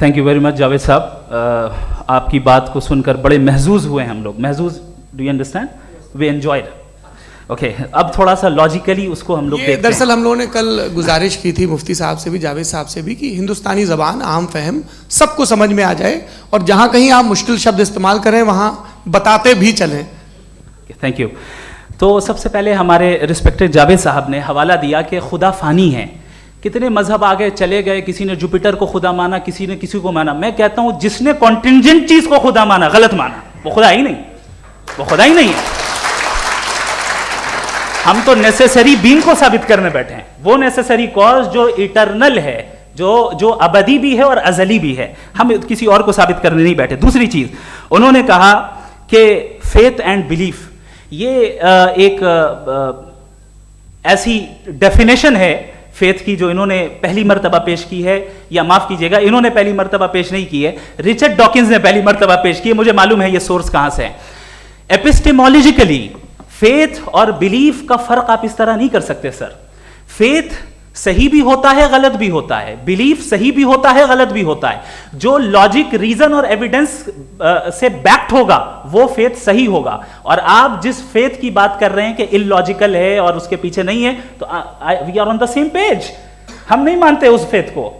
Thank you very much Javed साहब, आपकी बात को सुनकर बड़े महजूज हुए हम लोग। महजूज, do you understand? We enjoyed. Okay, अब थोड़ा सा लॉजिकली उसको हम लोग देखते हैं। दरअसल हम लोगों ने कल गुजारिश की थी मुफ्ती साहब से भी, जावेद साहब से भी, कि हिंदुस्तानी ज़बान आम फहम सबको समझ में आ जाए और जहाँ कहीं आप मुश्किल शब्द इस्तेमाल करें वहाँ बताते भी चलें। Thank you. तो सबसे पहले हमारे रिस्पेक्टेड जावेद साहब ने हवाला दिया कि खुदा फ़ानी है। कितने मजहब आगे चले गए, किसी ने जुपिटर को खुदा माना, किसी ने किसी को माना। मैं कहता हूँ जिसने कॉन्टिंजेंट चीज़ को खुदा माना, गलत माना, वो खुदा ही नहीं, वो खुदा ही नहीं है। हम तो नेसेसरी बीइंग को साबित करने बैठे हैं, वो नेसेसरी कॉज जो इटरनल है, जो अबदी भी है और अजली भी है। हम किसी और को साबित करने नहीं बैठे। दूसरी चीज उन्होंने कहा कि फेथ एंड बिलीफ, ये एक ऐसी डेफिनेशन है फेथ की जो इन्होंने पहली मर्तबा पेश की है, या माफ कीजिएगा इन्होंने पहली मर्तबा पेश नहीं की है, रिचर्ड डॉकिंस ने पहली मर्तबा पेश की है। मुझे मालूम है ये सोर्स कहां से है। एपिस्टेमोलॉजिकली फेथ और बिलीफ का फर्क आप इस तरह नहीं कर सकते सर। फेथ सही भी होता है, गलत भी होता है, बिलीफ सही भी होता है, गलत भी होता है। जो लॉजिक, रीजन और एविडेंस से बैक्ड होगा वो फेथ सही होगा। और आप जिस फेथ की बात कर रहे हैं कि इलॉजिकल है और उसके पीछे नहीं है, तो we are on the same page. हम नहीं मानते उस फेथ को,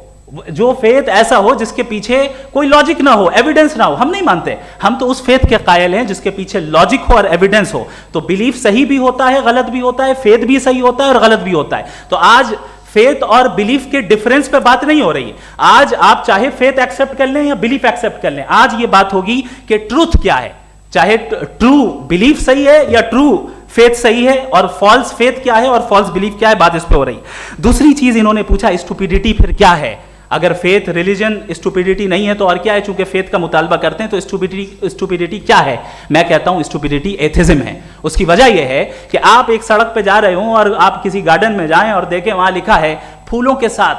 जो फेथ ऐसा हो जिसके पीछे कोई लॉजिक ना हो, एविडेंस ना हो, हम नहीं मानते। हम तो उस फेथ के कायल हैं जिसके पीछे लॉजिक हो और एविडेंस हो। तो बिलीफ सही भी होता है, गलत भी होता है, फेथ भी सही होता है और गलत भी होता है। तो आज फेथ और बिलीफ के डिफरेंस पे बात नहीं हो रही है। आज आप चाहे फेथ एक्सेप्ट कर लें या बिलीफ एक्सेप्ट कर लें, आज ये बात होगी कि ट्रूथ क्या है, चाहे ट्रू बिलीफ सही है या ट्रू फेथ सही है, और फॉल्स फेथ क्या है और फॉल्स बिलीफ क्या है, बात इस पे हो रही। दूसरी चीज इन्होंने पूछा, स्टुपिडिटी फिर क्या है? अगर फेथ, रिलीजन स्टुपिडिटी नहीं है तो और क्या है? चूंकि फेथ का मुतालबा करते हैं तो स्टुपिडिटी क्या है? मैं कहता हूं स्टुपिडिटी एथिज्म है। उसकी वजह यह है कि आप एक सड़क पे जा रहे हो और आप किसी गार्डन में जाएं और देखें वहां लिखा है फूलों के साथ,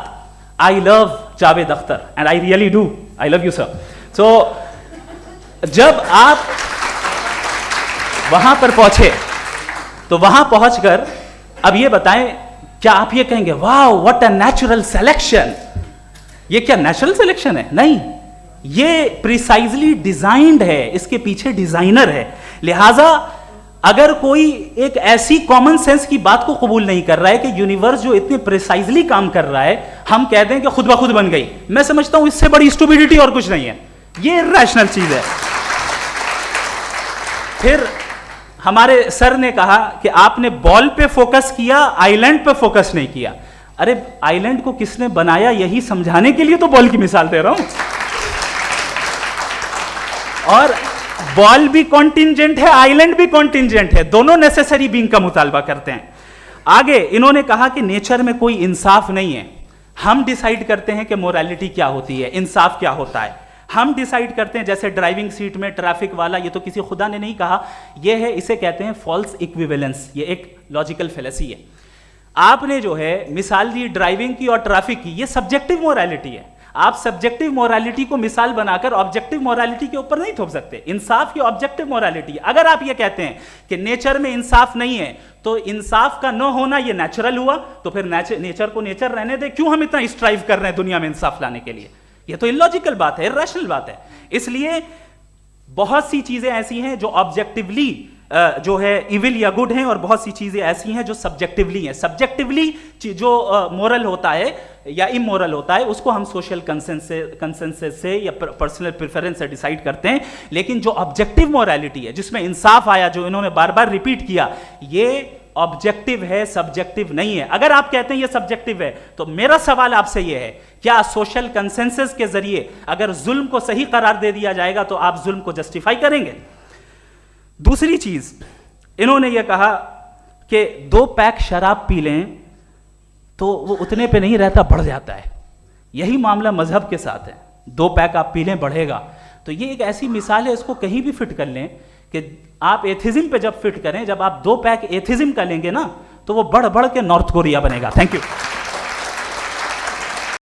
I love Javed Akhtar, and I really do, I love you sir. So जब आप वहां पर पहुंचे तो वहां पहुंचकर अब ये बताएं, क्या आप ये कहेंगे वाह व्हाट अ नेचुरल सिलेक्शन? ये क्या नेचुरल सिलेक्शन है? नहीं, ये प्रिसाइजली डिजाइंड है, इसके पीछे डिजाइनर है। लिहाजा अगर कोई एक ऐसी कॉमन सेंस की बात को कबूल नहीं कर रहा है कि यूनिवर्स जो इतने प्रिसाइजली काम कर रहा है, हम कह दें कि खुद ब खुद बन गई, मैं समझता हूं इससे बड़ी स्टुपिडिटी और कुछ नहीं है। ये इर्रेशनल चीज है। फिर हमारे सर ने कहा कि आपने बॉल पे फोकस किया, आइलैंड पे फोकस नहीं किया। अरे आइलैंड को किसने बनाया, यही समझाने के लिए तो बॉल की मिसाल दे रहा हूं। और बॉल भी कॉन्टिंजेंट है, आइलैंड भी कॉन्टिंजेंट है, दोनों नेसेसरी बीइंग का मुतालबा करते हैं। आगे इन्होंने कहा कि नेचर में कोई इंसाफ नहीं है। हम डिसाइड करते हैं कि मोरालिटी क्या होती है, इंसाफ क्या होता है। हम डिसाइड करते हैं, जैसे ड्राइविंग सीट में ट्रैफिक वाला, ये तो किसी खुदा ने नहीं कहा, ये है, इसे कहते हैं फॉल्स इक्विवेलेंस। ये एक लॉजिकल फेलेसी है। आपने जो है मिसाल दी ड्राइविंग की और ट्रैफिक की, ये सब्जेक्टिव मोरालिटी है। आप सब्जेक्टिव मोरालिटी को मिसाल बनाकर ऑब्जेक्टिव मोरालिटी के ऊपर नहीं थोप सकते। इंसाफ की ऑब्जेक्टिव मोरालिटी है। अगर आप ये कहते हैं कि नेचर में इंसाफ नहीं है, तो इंसाफ का न होना ये नेचुरल हुआ, तो फिर नेचर को नेचर रहने दे। क्यों हम इतना स्ट्राइव कर रहे हैं दुनिया में इंसाफ लाने के लिए? ये तो इलॉजिकल बात है, इर्रेशनल बात है। इसलिए बहुत सी चीजें ऐसी हैं जो ऑब्जेक्टिवली जो है इविल या गुड हैं, और बहुत सी चीजें ऐसी हैं जो सब्जेक्टिवली हैं। सब्जेक्टिवली जो मोरल होता है या इमोरल होता है, उसको हम सोशल कंसेंसस से या पर्सनल प्रेफरेंस से डिसाइड करते हैं। लेकिन जो ऑब्जेक्टिव मोरालिटी है, जिसमें इंसाफ आया, जो इन्होंने बार बार रिपीट किया, ये ऑब्जेक्टिव है, सब्जेक्टिव नहीं है। अगर आप कहते हैं ये सब्जेक्टिव है, तो मेरा सवाल आपसे ये है, क्या सोशल कंसेंसस के जरिए अगर जुल्म को सही करार दे दिया जाएगा तो आप जुल्म को जस्टिफाई करेंगे? दूसरी चीज इन्होंने ये कहा कि 2 पैक शराब पी लें तो वो उतने पे नहीं रहता, बढ़ जाता है। यही मामला मजहब के साथ है। 2 पैक आप पी लें, बढ़ेगा। तो ये एक ऐसी मिसाल है, इसको कहीं भी फिट कर लें कि आप एथिज्म पे जब फिट करें, जब आप 2 पैक एथिज्म का लेंगे ना, तो वो बढ़ बढ़ के नॉर्थ कोरिया बनेगा। Thank you.